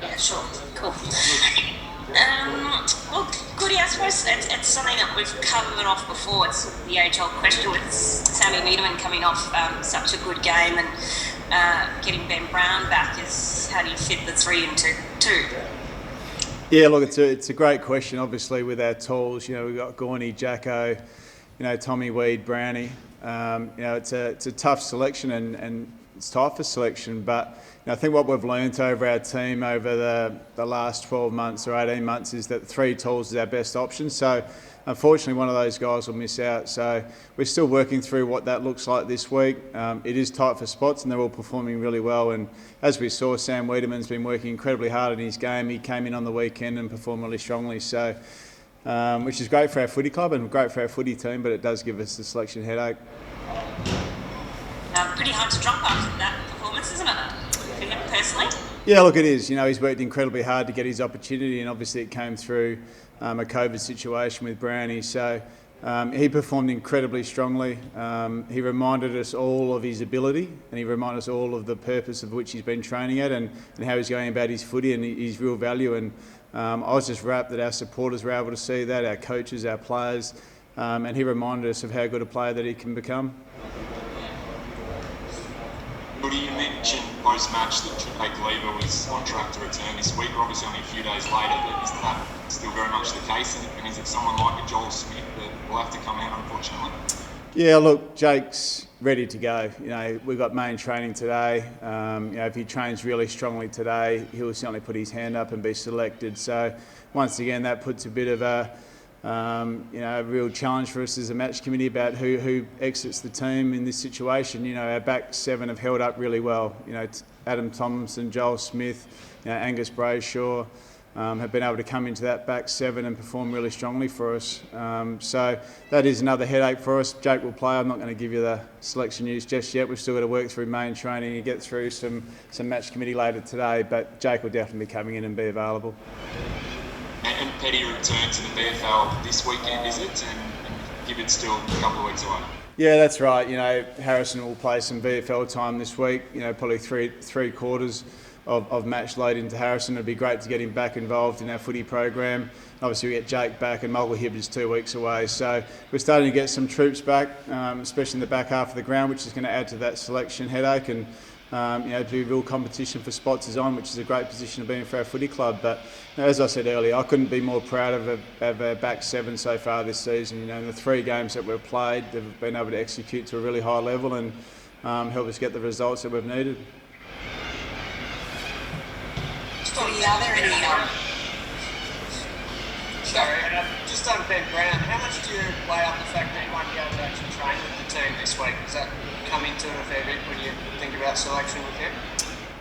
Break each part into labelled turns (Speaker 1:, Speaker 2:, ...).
Speaker 1: Yeah, sure. Cool. Well, Goody, I suppose it's something that we've covered off before. It's the age-old question with Sammy Wiedemann coming off such a good game and getting Ben Brown back. Is how do you fit the three into two?
Speaker 2: Yeah, look, it's a great question. Obviously, with our tools, we've got Gorney, Jacko, Tommy Weed, Brownie. It's a tough selection and it's tight for selection, but I think what we've learnt over our team over the last 12 months or 18 months is that three tools is our best option. So unfortunately one of those guys will miss out. So we're still working through what that looks like this week. It is tight for spots and they're all performing really well. And as we saw, Sam Wiedemann's been working incredibly hard in his game. He came in on the weekend and performed really strongly. So which is great for our footy club and great for our footy team, but it does give us the selection headache.
Speaker 1: Pretty hard to drop after that performance, isn't it? For him personally?
Speaker 2: Yeah, look, it is. He's worked incredibly hard to get his opportunity, and obviously it came through a COVID situation with Brownie. So he performed incredibly strongly. He reminded us all of his ability, and he reminded us all of the purpose of which he's been training at, and how he's going about his footy and his real value. And I was just rapt that our supporters were able to see that, our coaches, our players, and he reminded us of how good a player that he can become.
Speaker 3: Woody, you mentioned post-match that Jake Lever was on track to return this week. We're obviously only a few days later, but is that still very much the case? And is it someone like a Joel Smith that will have to come out, unfortunately?
Speaker 2: Yeah, look, Jake's ready to go. We've got main training today. If he trains really strongly today, he'll certainly put his hand up and be selected. So once again, that puts a bit of a real challenge for us as a match committee about who exits the team in this situation. Our back seven have held up really well. Adam Thompson, Joel Smith, Angus Brayshaw have been able to come into that back seven and perform really strongly for us. So that is another headache for us. Jake will play. I'm not going to give you the selection news just yet. We've still got to work through main training and get through some match committee later today, but Jake will definitely be coming in and be available.
Speaker 3: And Petty returns to the VFL this weekend, is it? And Gibbons still a couple of weeks away.
Speaker 2: Yeah, that's right. Harrison will play some VFL time this week. Probably three quarters of match load into Harrison. It'd be great to get him back involved in our footy program. Obviously, we get Jake back, and Mulga Hibb is 2 weeks away. So we're starting to get some troops back, especially in the back half of the ground, which is going to add to that selection headache. And to be real competition for spots is on, which is a great position to be in for our footy club. But as I said earlier, I couldn't be more proud of our back seven so far this season. In the 3 games that we've played, they've been able to execute to a really high level and help us get the results that we've needed.
Speaker 1: Are there any?
Speaker 4: Just on Ben Brown, how much do you weigh up the fact that you won't be able to actually train with the team this week? Does that come into it a fair bit when you think about selection with him?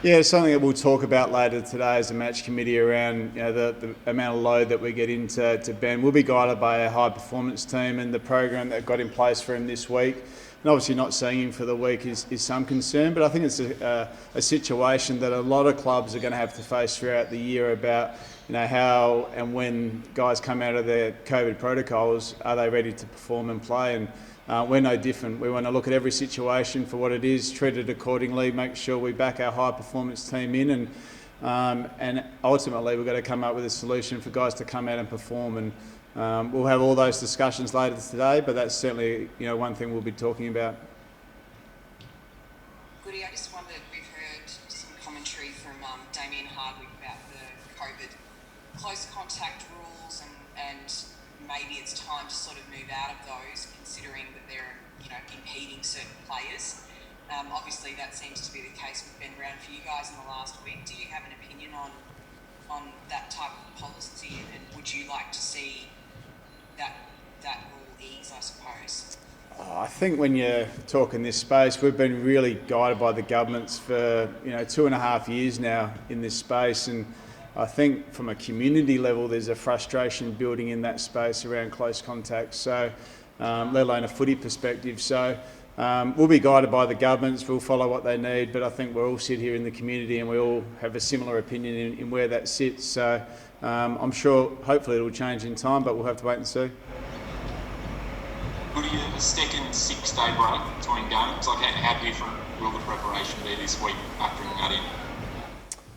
Speaker 2: Yeah, it's something that we'll talk about later today as a match committee around the amount of load that we get into Ben. We'll be guided by a high performance team and the program that got in place for him this week. And obviously not seeing him for the week is some concern, but I think it's a situation that a lot of clubs are going to have to face throughout the year about how and when guys come out of their COVID protocols, are they ready to perform and play? And we're no different. We want to look at every situation for what it is, treat it accordingly, make sure we back our high performance team in, and ultimately we've got to come up with a solution for guys to come out and perform. And we'll have all those discussions later today, but that's certainly one thing we'll be talking about.
Speaker 1: Goody, I just wondered, we've heard some commentary from Damien Hardwick about the COVID close contact rules and maybe it's time to sort of move out of those, considering that they're impeding certain players. Obviously that seems to be the case with Ben Brown for you guys in the last week. Do you have an opinion on that type of policy, and would you like to see that rule ease, I suppose?
Speaker 2: I think when you're talking this space, we've been really guided by the governments for 2.5 years now in this space, and I think from a community level there's a frustration building in that space around close contact, so let alone a footy perspective. So we'll be guided by the governments, we'll follow what they need, but I think we all sit here in the community and we all have a similar opinion in where that sits. So I'm sure hopefully it'll change in time, but we'll have to wait and see.
Speaker 3: Would you a second 6-day break between games? Like how different will the preparation be this week, factoring that in?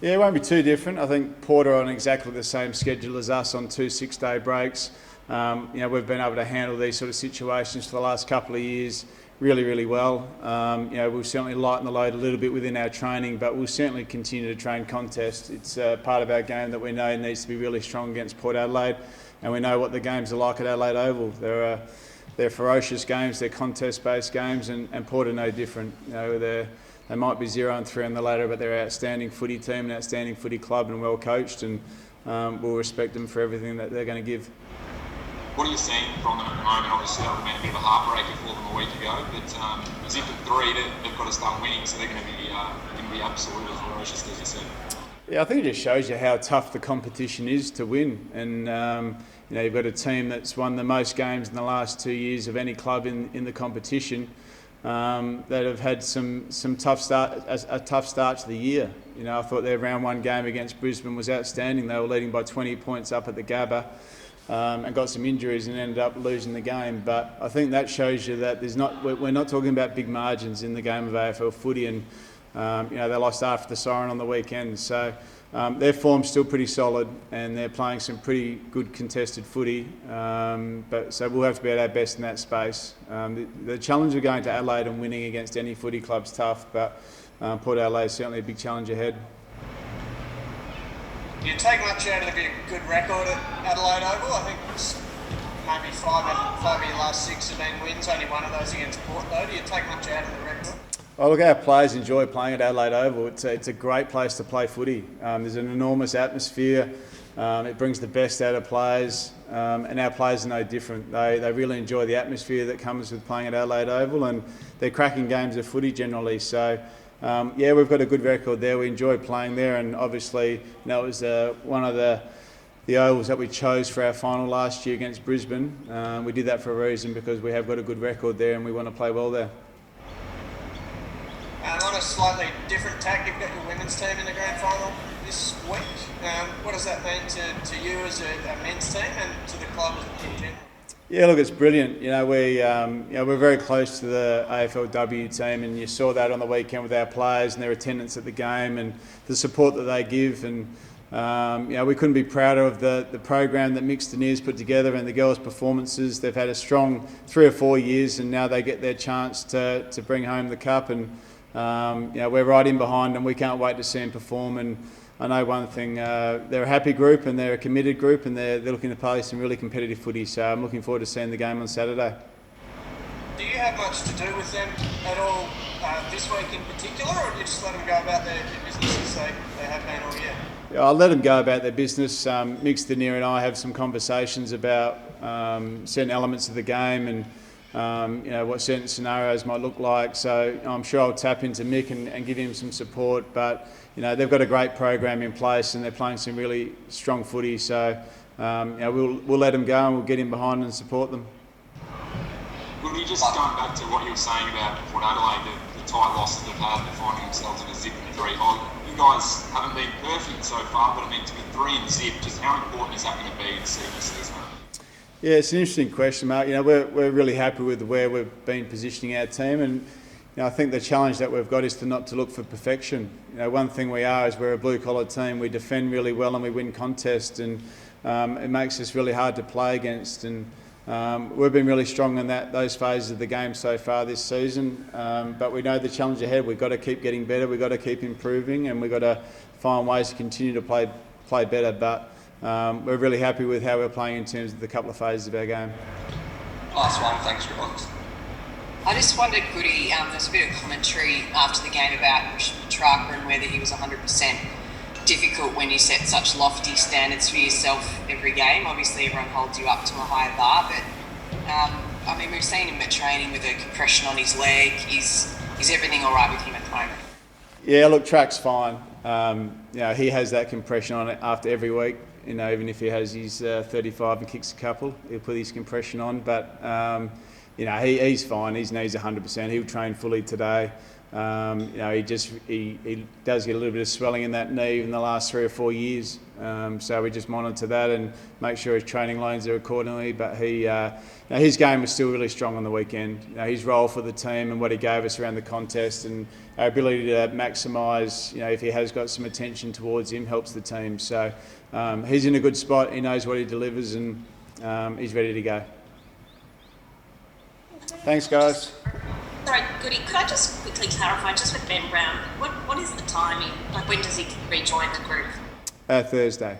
Speaker 2: Yeah, it won't be too different. I think Port are on exactly the same schedule as us on 2 6-day breaks. We've been able to handle these sort of situations for the last couple of years really well. We've certainly lightened the load a little bit within our training, but we'll certainly continue to train contests. It's part of our game that we know needs to be really strong against Port Adelaide, and we know what the games are like at Adelaide Oval. They're ferocious games, they're contest-based games, and Port are no different. They might be 0-3 on the ladder, but they're an outstanding footy team, an outstanding footy club, and well coached, and we'll respect them for everything that they're going to give.
Speaker 3: What are you seeing from them at the moment? Obviously, that would have been a bit of a heartbreaker for them a week ago, but zip at 3, they've got to start winning, so they're going to be absolutely ferocious, as you said.
Speaker 2: Yeah, I think it just shows you how tough the competition is to win, and you've got a team that's won the most games in the last 2 years of any club in the competition. That have had a tough start to the year. I thought their round 1 game against Brisbane was outstanding. They were leading by 20 points up at the Gabba, and got some injuries and ended up losing the game. But I think that shows you that we're not talking about big margins in the game of AFL footy, and they lost after the siren on the weekend. So their form's still pretty solid, and they're playing some pretty good contested footy. So we'll have to be at our best in that space. The challenge of going to Adelaide and winning against any footy club's tough, but Port Adelaide is certainly a big challenge ahead.
Speaker 4: Do you take much out of your good record at Adelaide Oval? I think it's maybe 5 of your last 6 have been wins, only one of those against Port though. Do you take much out of the record?
Speaker 2: Oh, look, our players enjoy playing at Adelaide Oval. It's a great place to play footy. There's an enormous atmosphere. It brings the best out of players, and our players are no different. They really enjoy the atmosphere that comes with playing at Adelaide Oval, and they're cracking games of footy generally. So, we've got a good record there. We enjoy playing there, and obviously, it was one of the ovals that we chose for our final last year against Brisbane. We did that for a reason, because we have got a good record there, and we want to play well there.
Speaker 4: On a slightly different tack, you've got your women's team in the grand final this week. What does that mean to you as a men's team and to the club in general?
Speaker 2: Yeah, look, it's brilliant. We're very close to the AFLW team, and you saw that on the weekend with our players and their attendance at the game and the support that they give. And we couldn't be prouder of the program that Mixed and Ears put together and the girls' performances. They've had a strong 3 or 4 years, and now they get their chance to bring home the cup. And we're right in behind them. We can't wait to see them perform. And I know one thing, they're a happy group and they're a committed group, and they're looking to play some really competitive footy. So I'm looking forward to seeing the game on Saturday.
Speaker 4: Do you have much to do with them at all this week in particular, or do you just let them go about their business as they have been all year?
Speaker 2: Yeah, I'll let them go about their business. Mixed and Ear and I have some conversations about certain elements of the game and what certain scenarios might look like. So I'm sure I'll tap into Mick and give him some support. But they've got a great program in place, and they're playing some really strong footy. So we'll let them go, and we'll get in behind and support them.
Speaker 3: Well, you just going back to what you were saying about Port Adelaide, the tight losses they've had, they're finding themselves in a zip and 3. You guys haven't been perfect so far, but I mean, to be 3 and zip, just how important is that going to be to see this season?
Speaker 2: Yeah, it's an interesting question, Mark. We're really happy with where we've been positioning our team, and I think the challenge that we've got is not to look for perfection. One thing we are is we're a blue-collar team. We defend really well and we win contests, and it makes us really hard to play against. And we've been really strong in those phases of the game so far this season, but we know the challenge ahead. We've got to keep getting better. We've got to keep improving, and we've got to find ways to continue to play better. But we're really happy with how we're playing in terms of the couple of phases of our game.
Speaker 4: Last one, thanks, Ross.
Speaker 1: I just wondered, Goody, there's a bit of commentary after the game about Petrarca and whether he was 100% difficult when you set such lofty standards for yourself every game. Obviously, everyone holds you up to a higher bar, but we've seen him at training with a compression on his leg. Is everything all right with him at the moment?
Speaker 2: Yeah, look, Track's fine. He has that compression on it after every week. Even if he has his 35 and kicks a couple, he'll put his compression on. But he's fine. His knee's 100%. He'll train fully today. He does get a little bit of swelling in that knee in the last 3 or 4 years. So we just monitor that and make sure his training loans are accordingly. But his game was still really strong on the weekend. His role for the team and what he gave us around the contest and our ability to maximise, if he has got some attention towards him, helps the team. So he's in a good spot. He knows what he delivers and he's ready to go. Thanks, guys.
Speaker 5: Sorry, Goody, could I just quickly clarify, just with Ben Brown, what is the timing? Like, when does he rejoin the group?
Speaker 2: Thursday.